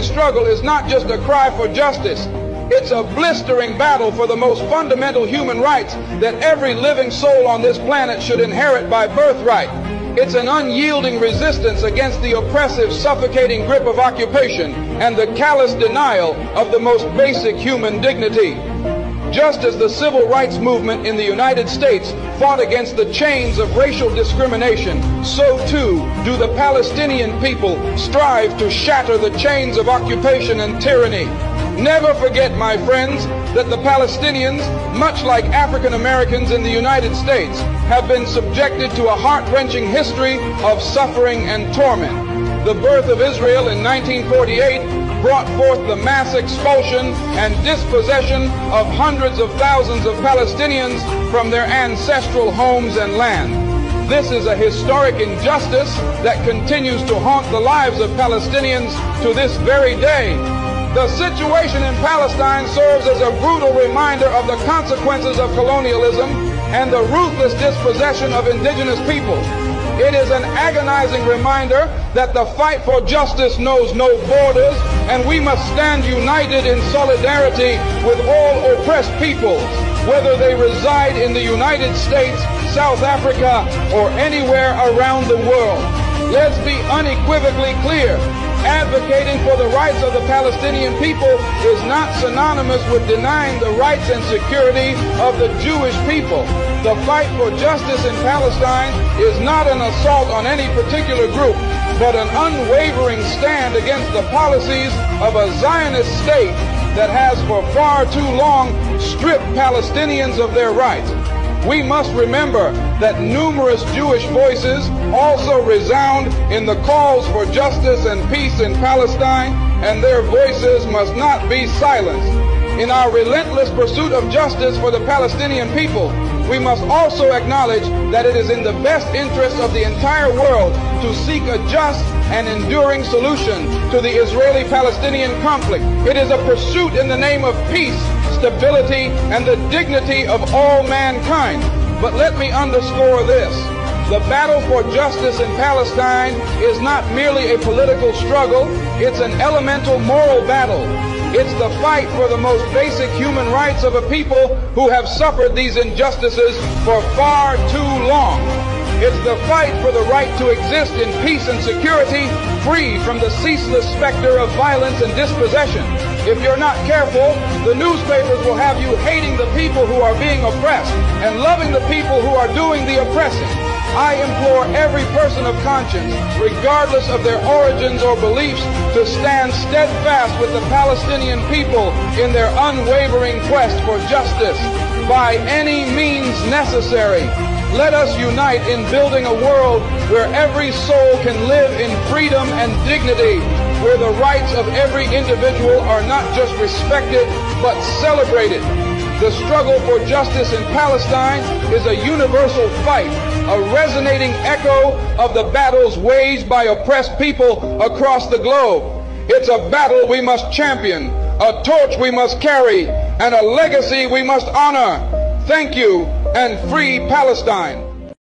struggle is not just a cry for justice. It's a blistering battle for the most fundamental human rights that every living soul on this planet should inherit by birthright. It's an unyielding resistance against the oppressive, suffocating grip of occupation and the callous denial of the most basic human dignity. Just as the civil rights movement in the United States fought against the chains of racial discrimination, so too do the Palestinian people strive to shatter the chains of occupation and tyranny. Never forget, my friends, that the Palestinians, much like African Americans in the United States, have been subjected to a heart-wrenching history of suffering and torment. The birth of Israel in 1948 brought forth the mass expulsion and dispossession of hundreds of thousands of Palestinians from their ancestral homes and land. This is a historic injustice that continues to haunt the lives of Palestinians to this very day. The situation in Palestine serves as a brutal reminder of the consequences of colonialism and the ruthless dispossession of indigenous peoples. It is an agonizing reminder that the fight for justice knows no borders, and we must stand united in solidarity with all oppressed peoples, whether they reside in the United States, South Africa, or anywhere around the world. Let's be unequivocally clear. Advocating for the rights of the Palestinian people is not synonymous with denying the rights and security of the Jewish people. The fight for justice in Palestine is not an assault on any particular group, but an unwavering stand against the policies of a Zionist state that has for far too long stripped Palestinians of their rights. We must remember that numerous Jewish voices also resound in the calls for justice and peace in Palestine, and their voices must not be silenced. In our relentless pursuit of justice for the Palestinian people, we must also acknowledge that it is in the best interest of the entire world to seek a just and enduring solution to the Israeli-Palestinian conflict. It is a pursuit in the name of peace, stability, and the dignity of all mankind. But let me underscore this. The battle for justice in Palestine is not merely a political struggle, it's an elemental moral battle. It's the fight for the most basic human rights of a people who have suffered these injustices for far too long. It's the fight for the right to exist in peace and security, free from the ceaseless specter of violence and dispossession. If you're not careful, the newspapers will have you hating the people who are being oppressed and loving the people who are doing the oppressing. I implore every person of conscience, regardless of their origins or beliefs, to stand steadfast with the Palestinian people in their unwavering quest for justice by any means necessary. Let us unite in building a world where every soul can live in freedom and dignity, where the rights of every individual are not just respected, but celebrated. The struggle for justice in Palestine is a universal fight, a resonating echo of the battles waged by oppressed people across the globe. It's a battle we must champion, a torch we must carry, and a legacy we must honor. Thank you, and free Palestine.